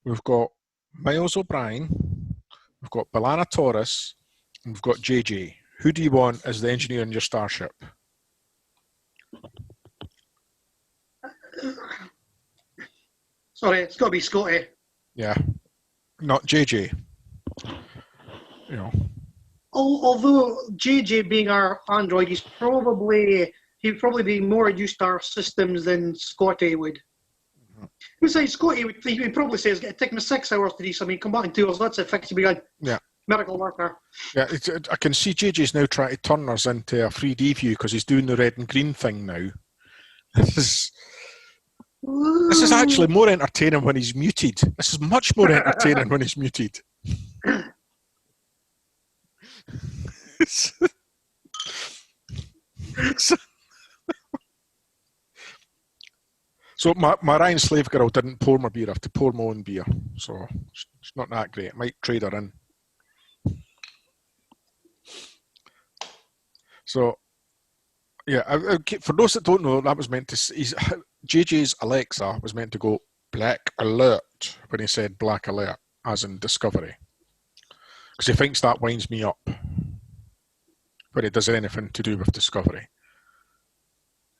We've got Miles O'Brien. We've got B'Elanna Torres. And we've got JJ. Who do you want as the engineer in your starship? Sorry, it's got to be Scotty. Yeah, not JJ. You know. Although JJ being our android, he'd probably be more used to our systems than Scotty would. Besides, Scotty would probably say it's going to take me 6 hours to do something, come back in 2 hours, that's it, fix to be good. Yeah. Miracle worker. Yeah, I can see JJ's now trying to turn us into a 3D view because he's doing the red and green thing now. This is actually more entertaining when he's muted. This is much more entertaining when he's muted. So my Ryan slave girl didn't pour my beer. I have to pour my own beer. So it's not that great. I might trade her in. So, yeah, for those that don't know, that was meant to... JJ's Alexa was meant to go black alert when he said black alert, as in Discovery. Because he thinks that winds me up when it does anything to do with Discovery.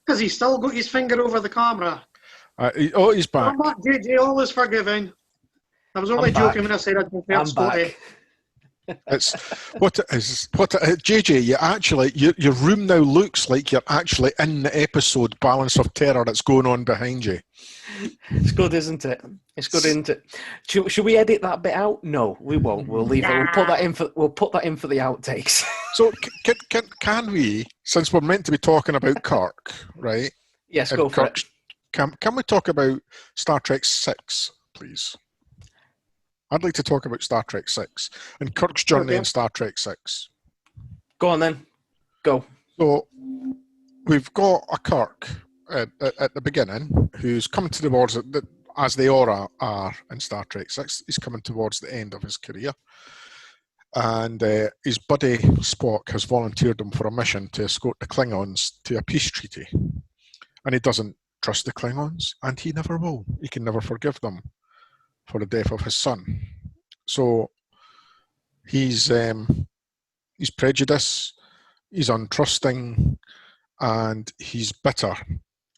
Because he's still got his finger over the camera. He's back. I'm back, JJ, always forgiving. I was only joking when I said I'd prefer Scotty. It's what it is. JJ, your room now looks like you're actually in the episode Balance of Terror that's going on behind you. It's good, isn't it? It's good, isn't it? Should we edit that bit out? No, we won't. We'll leave it. We'll put that in for the outtakes. So can we, since we're meant to be talking about Kirk, right? Yes, go for it. Can we talk about Star Trek 6, please? I'd like to talk about Star Trek 6 and Kirk's journey in Star Trek 6. Go on then. Go. So we've got a Kirk at the beginning who's coming towards it, as they all are in Star Trek 6. He's coming towards the end of his career. And his buddy Spock has volunteered him for a mission to escort the Klingons to a peace treaty. And he doesn't trust the Klingons, and he never will. He can never forgive them for the death of his son. So he's prejudiced, he's untrusting, and he's bitter.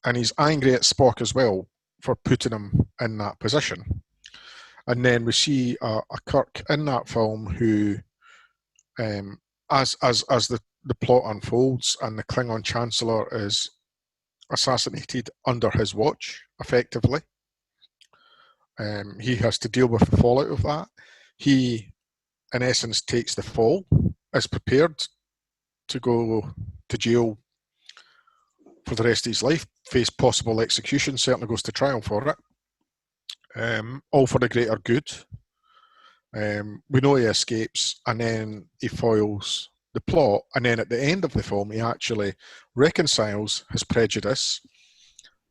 And he's angry at Spock as well for putting him in that position. And then we see a Kirk in that film who, as the plot unfolds and the Klingon Chancellor is assassinated under his watch, effectively, he has to deal with the fallout of that. He, in essence, takes the fall, is prepared to go to jail for the rest of his life, face possible execution, certainly goes to trial for it, all for the greater good. We know he escapes, and then he foils the plot, and then at the end of the film he actually reconciles his prejudice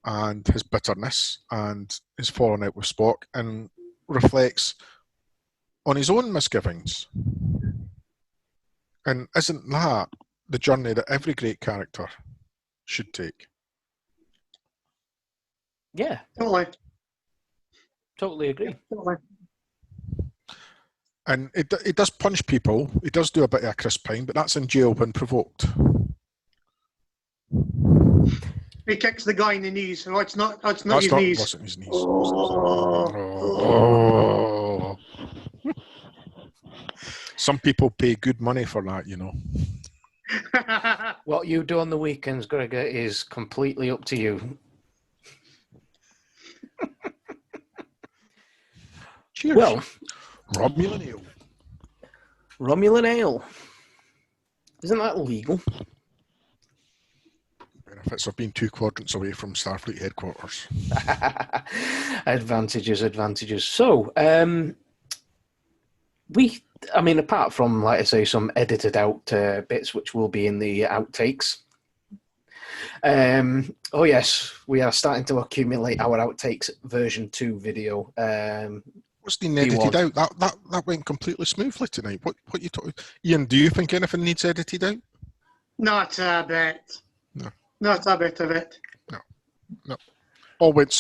and his bitterness and his falling out with Spock, and reflects on his own misgivings. And isn't that the journey that every great character should take? Yeah. Totally agree. Totally. And it does punch people. It does do a bit of a Chris Pine, but that's in jail when provoked. He kicks the guy in the knees. No, it's not his knees. It wasn't his knees. Oh. Some people pay good money for that, you know. What you do on the weekends, Gregor, is completely up to you. Cheers. Well, Romulan ale. Romulan ale. Isn't that illegal? benefits of being 2 quadrants away from Starfleet headquarters. Advantages. So, apart from, like I say, some edited out bits which will be in the outtakes. Oh yes, we are starting to accumulate our outtakes version 2 video. What's been edited out? That went completely smoothly tonight. What you talking? Ian, do you think anything needs edited out? Not a bit. No. Not a bit of it. No. All went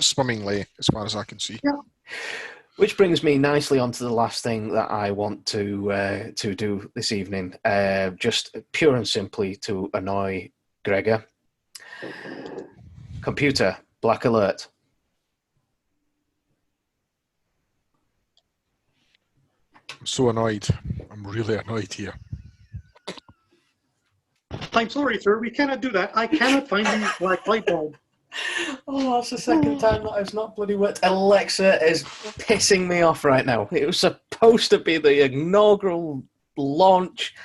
swimmingly, as far as I can see. Yeah. Which brings me nicely onto the last thing that I want to do this evening. Just pure and simply to annoy Gregor. Computer, black alert. I'm so annoyed. I'm really annoyed here. I'm sorry, sir. We cannot do that. I cannot find the black light bulb. Oh, that's the second time that it's not bloody worked. Alexa is pissing me off right now. It was supposed to be the inaugural launch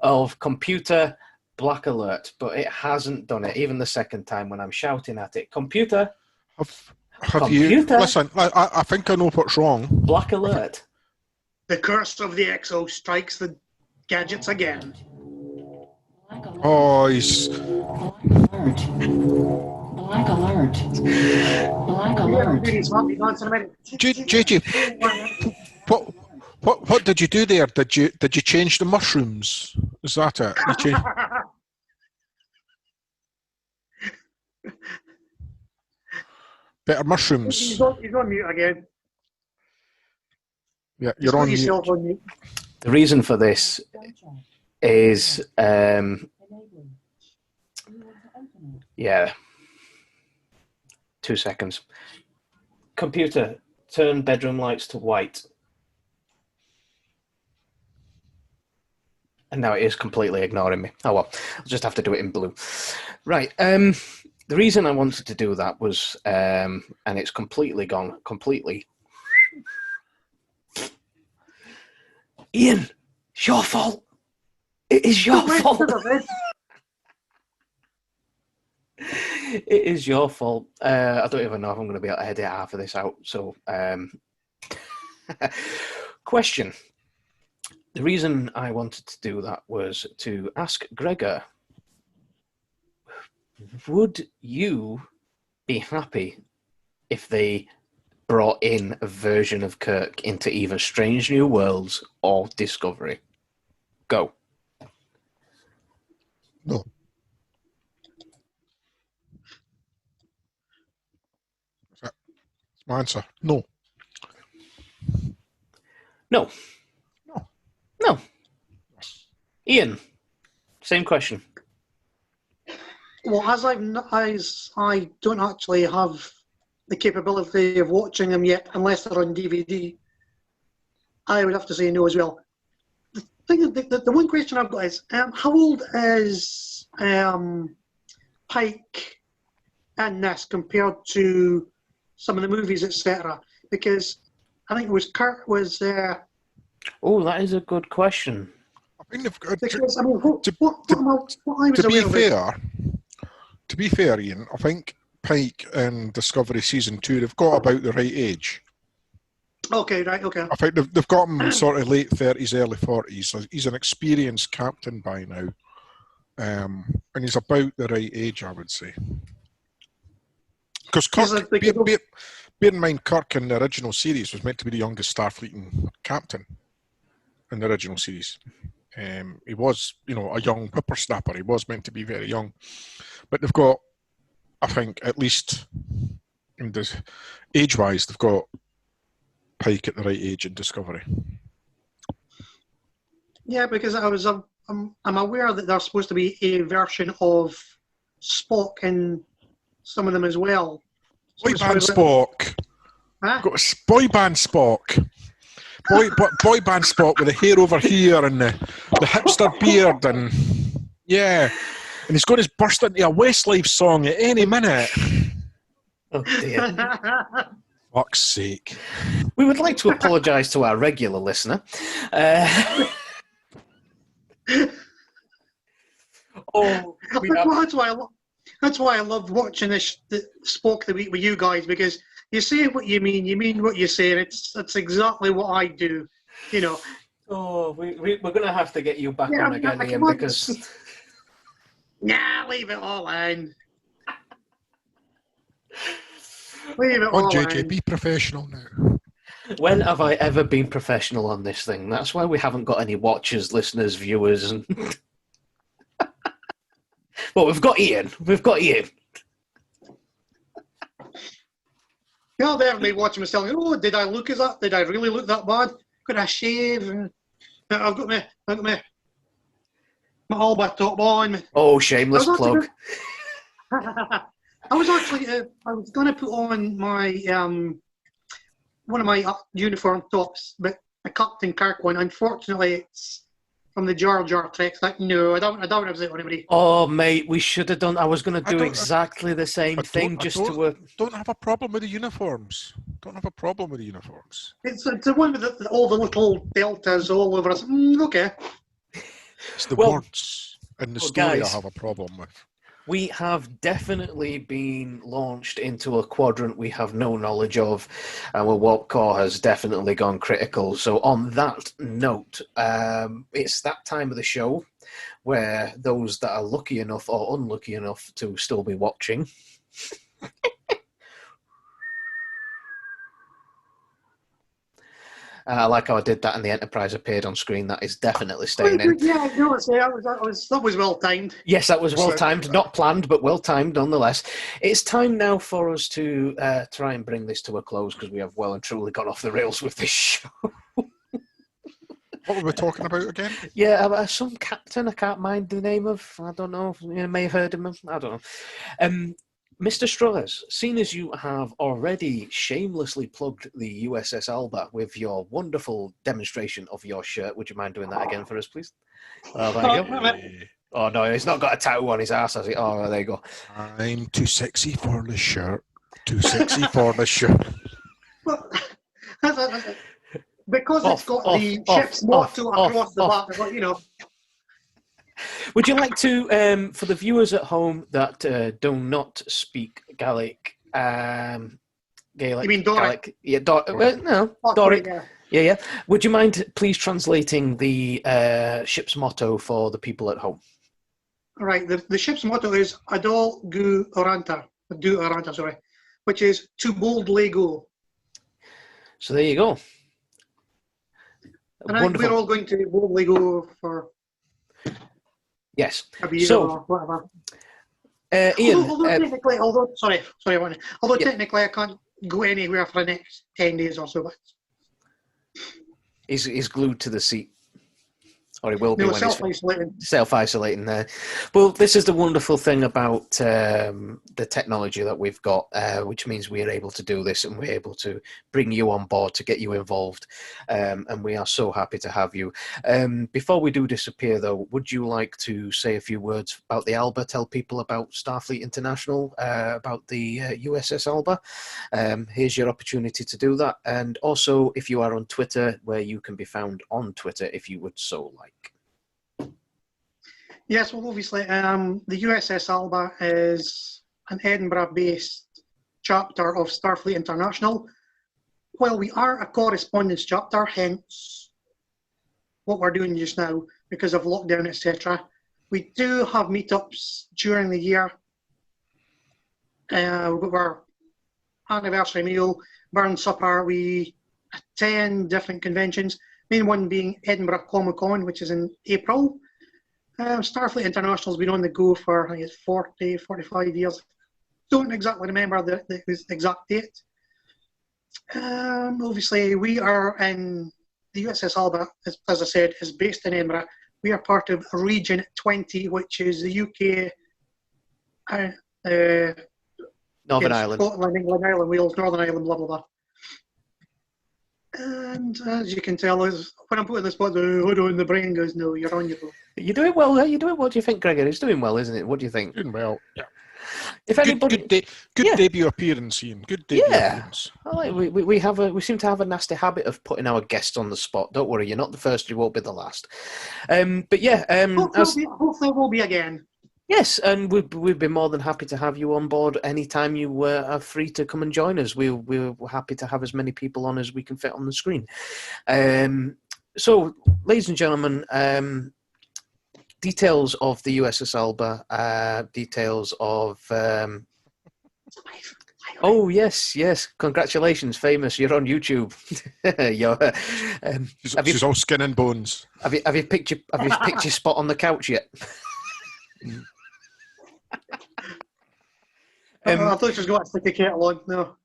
of Computer Black Alert, but it hasn't done it, even the second time when I'm shouting at it. Computer! Have you... Listen, I think I know what's wrong. Black Alert. The curse of the Exo strikes the gadgets again. Oh, he's... Black alert. Black alert. JJ, what did you do there? Did you change the mushrooms? Is that it? You changed... Better mushrooms. He's on mute again. Yeah, you're on mute. On mute. The reason for this is... yeah. 2 seconds. Computer, turn bedroom lights to white. And now it is completely ignoring me. Oh well, I'll just have to do it in blue. Right. The reason I wanted to do that was, and it's completely gone, completely. Ian, it's your fault. It is your fault. It is your fault. I don't even know if I'm going to be able to edit half of this out. So, question. The reason I wanted to do that was to ask Gregor, would you be happy if they brought in a version of Kirk into either Strange New Worlds or Discovery? Go. No. That's my answer. No. No. No. No. Ian, same question. Well, as I don't actually have the capability of watching them yet, unless they're on DVD, I would have to say no as well. The thing, the one question I've got is, how old is Pike in this compared to some of the movies, etc.? Because I think it was Kirk was. Oh, that is a good question. I think they've got Because I mean, what I was aware of. To be fair, Ian, I think Pike and Discovery Season 2, they've got about the right age. Okay, right, okay. I think they've got him sort of late 30s, early 40s. So he's an experienced captain by now. And he's about the right age, I would say. Because Kirk, bear in mind, Kirk in the original series was meant to be the youngest Starfleet captain in the original series. He was, a young whippersnapper. He was meant to be very young. But they've got, I think, at least age-wise, they've got Pike at the right age in Discovery. Yeah, because I'm aware that there's supposed to be a version of Spock in some of them as well. Boy band Spock. Huh? Got a boy band Spock. Boy band Spock with the hair over here and the hipster beard and yeah. And he's going to burst into a Westlife song at any minute. Oh dear. Fuck's sake. We would like to apologise to our regular listener. That's why That's why I love watching the Spoke the Week with you guys, because you say what you mean what you say, and it's exactly what I do. You know. Oh, we're going to have to get you back Yeah, on again, Ian, on. because... Nah, leave it all in. Leave it On all JJ, in. be professional now. When have I ever been professional on this thing? That's why we haven't got any watchers, listeners, viewers, and... Well, we've got Ian. The other day, everybody watching myself, oh, did I look as that? Did I really look that bad? Could I shave? And I've got my Alba top on. Oh, shameless plug. I was actually, I was going to put on my one of my uniform tops, but a Captain Kirk one. Unfortunately, it's from the Jar Jar Trek. Like, no, I don't have it on anybody. Oh, mate, we should have done. I was going to do exactly the same thing, just to work. Don't have a problem with the uniforms. It's the one with all the little deltas all over us. Okay. It's the words in the story guys, I have a problem with. We have definitely been launched into a quadrant we have no knowledge of, and our warp core has definitely gone critical. So on that note, it's that time of the show where those that are lucky enough or unlucky enough to still be watching I like how I did that and the Enterprise appeared on screen. That is definitely staying in. Yeah, no, that was well timed. Yes, that was well timed. Not planned, but well timed nonetheless. It's time now for us to try and bring this to a close, because we have well and truly gone off the rails with this show. What were we talking about again? Yeah, some captain I can't mind the name of. I don't know. You may have heard of him. I don't know. Mr. Struthers, seeing as you have already shamelessly plugged the USS Alba with your wonderful demonstration of your shirt, would you mind doing that again for us, please? Oh, there you go. Oh, no, he's not got a tattoo on his ass, has he? Oh, there you go. I'm too sexy for the shirt. Well, because it's got the ship's motto across the back, but, you know. Would you like to, for the viewers at home that do not speak Gaelic, Gaelic? You mean Doric? Gaelic, no, Doric. Yeah. Would you mind please translating the ship's motto for the people at home? Right. The ship's motto is Adol Gu Oranta, which is to boldly go. So there you go. And I think we're all going to boldly go for. Yes. So, or whatever. Ian. Although technically I can't go anywhere for the next 10 days or so. But He's glued to the seat. Or he will be when self-isolating. Self-isolating there. Well, this is the wonderful thing about the technology that we've got, which means we are able to do this and we're able to bring you on board to get you involved. And we are so happy to have you. Before we do disappear, though, would you like to say a few words about the Alba, tell people about Starfleet International, about the USS Alba? Here's your opportunity to do that. And also, if you are on Twitter, where you can be found on Twitter, if you would so like. Yes, well, obviously, the USS Alba is an Edinburgh-based chapter of Starfleet International. While we are a correspondence chapter, hence what we're doing just now because of lockdown, etc., we do have meetups during the year. We've got our anniversary meal, burn supper. We attend different conventions. Main one being Edinburgh Comic Con, which is in April. Starfleet International has been on the go for, I think it's 40, 45 years. Don't exactly remember the exact date. Obviously, we are in the USS Alba, as I said, is based in Edinburgh. We are part of Region 20, which is the UK, Northern Ireland. Scotland, England, Ireland, Wales, Northern Ireland, blah, blah, blah. And as you can tell, when I'm putting this spot, hold on, the brain goes, no, you're on your phone. You're doing well. You're doing well. What do you think, Gregor? He's doing well, isn't it? What do you think? Doing well, yeah. If anybody, good debut appearance, Ian. Good debut appearance. We seem to have a nasty habit of putting our guests on the spot. Don't worry, you're not the first. You won't be the last. But yeah, hopefully we'll be again. Yes, and we'd be more than happy to have you on board anytime you are free to come and join us. We're happy to have as many people on as we can fit on the screen. So, ladies and gentlemen, details of the USS Alba, details of... Oh, yes, congratulations, famous, you're on YouTube. She's all skin and bones. Have you picked your spot on the couch yet? I thought she was going to stick a kettle on. No.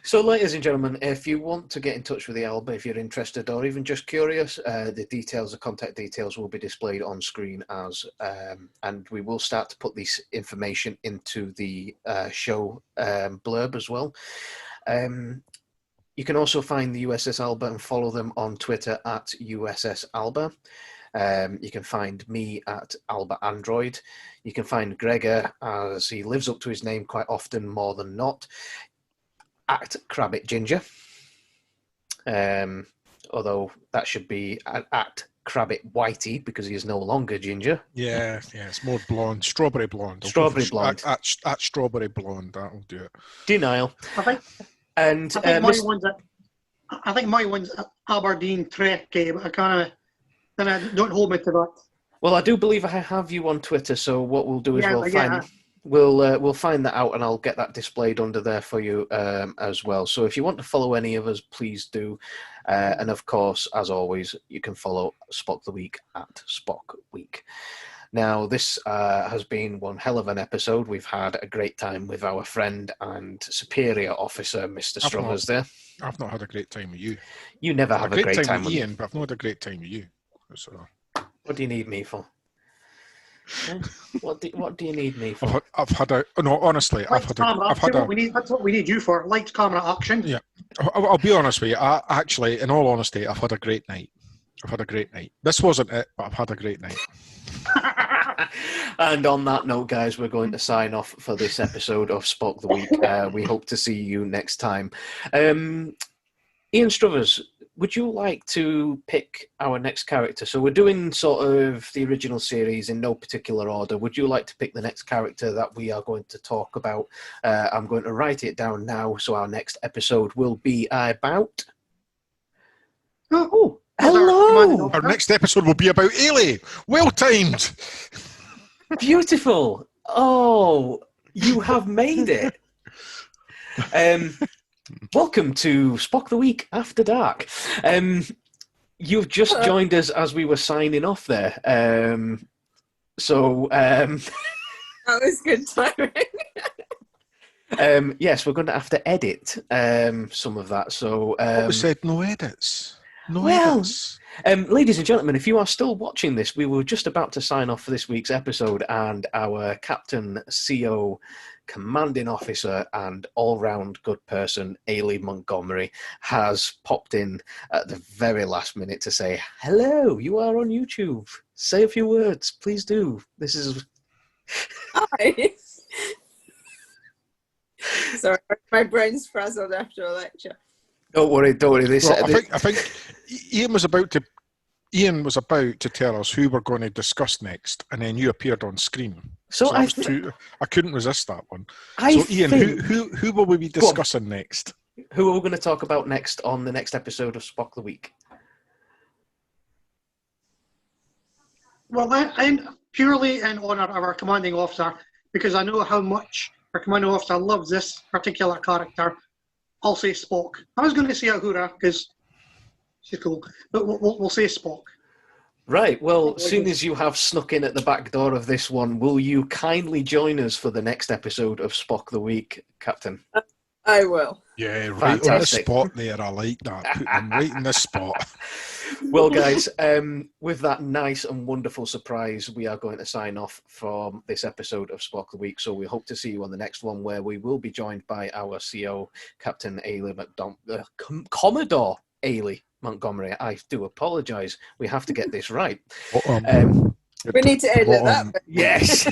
So, ladies and gentlemen, if you want to get in touch with the Alba, if you're interested or even just curious, the contact details will be displayed on screen and we will start to put this information into the show blurb as well. You can also find the USS Alba and follow them on Twitter at USS Alba. You can find me at Alba Android. You can find Gregor, as he lives up to his name quite often, more than not, at Crabbit Ginger. Although that should be at Crabbit Whitey because he is no longer ginger. Yeah, it's more blonde, strawberry blonde. Strawberry blonde. At strawberry blonde, that'll do it. Denial. I think my one's Aberdeen Trek game. Don't hold me to that. Well, I do believe I have you on Twitter, so what we'll do is we'll find that out and I'll get that displayed under there for you as well. So if you want to follow any of us, please do. And of course, as always, you can follow Spock the Week at Spock Week. Now, this has been one hell of an episode. We've had a great time with our friend and superior officer, Mr. Strummers there. I've not had a great time with you. You never have a great time with Ian, but I've not had a great time with you. So. What do you need me for? What do you need me for? I've had a no. Honestly, That's what we need you for. Lights, camera, action. Yeah, I'll be honest with you. Actually, in all honesty, I've had a great night. This wasn't it, but I've had a great night. And on that note, guys, we're going to sign off for this episode of Spock the Week. We hope to see you next time. Ian Struthers, would you like to pick our next character? So we're doing sort of the original series in no particular order. Would you like to pick the next character that we are going to talk about? I'm going to write it down now. So our next episode will be about... Oh, hello! Our next episode will be about Ailey. Well timed. Beautiful. Oh, you have made it. Welcome to Spock the Week After Dark. You've just joined us as we were signing off there. That was good timing. Yes, we're going to have to edit some of that. So we said no edits. No edits. Ladies and gentlemen, if you are still watching this, we were just about to sign off for this week's episode, and our Captain, CO, Commanding Officer, and all-round good person, Ailey Montgomery, has popped in at the very last minute to say, hello, you are on YouTube. Say a few words, please do. This is... Hi. Sorry, my brain's frazzled after a lecture. Don't worry. I think Ian was about to tell us who we're going to discuss next, and then you appeared on screen. So I couldn't resist that one. Ian, who will we be discussing next? Who are we going to talk about next on the next episode of Spock the Week? Well, I'm purely in honour of our commanding officer, because I know how much our commanding officer loves this particular character. I'll say Spock. I was going to say Uhura because she's cool, but we'll say Spock. Right. Well, soon as you have snuck in at the back door of this one, will you kindly join us for the next episode of Spock the Week, Captain? I will. Yeah, right on the spot there. I like that. Put them right in the spot. Well, guys, with that nice and wonderful surprise, we are going to sign off from this episode of Spock the Week. So we hope to see you on the next one, where we will be joined by our CO, Captain Ailey Commodore Ailey Montgomery. I do apologise. We have to get this right. We need to edit that bit. Yes.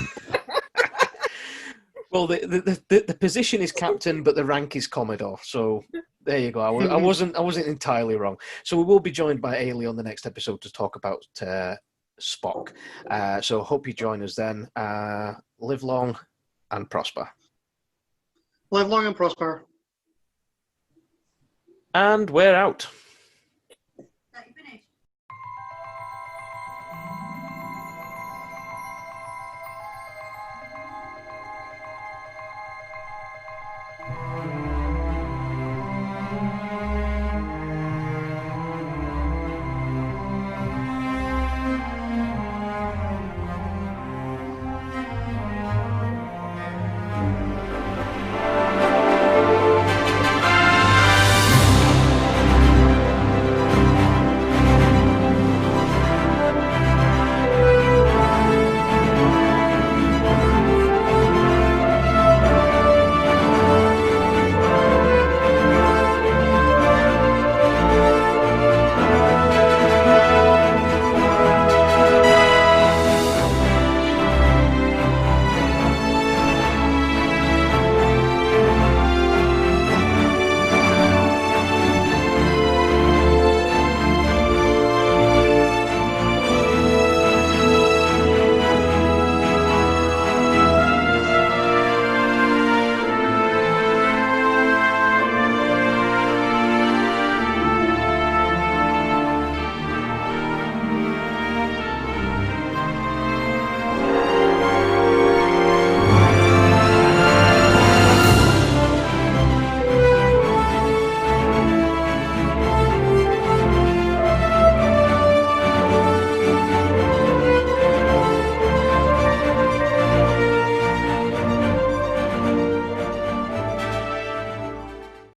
Well, the position is captain, but the rank is Commodore. So there you go. I wasn't entirely wrong. So we will be joined by Ailey on the next episode to talk about Spock. So hope you join us then. Live long and prosper. Live long and prosper. And we're out.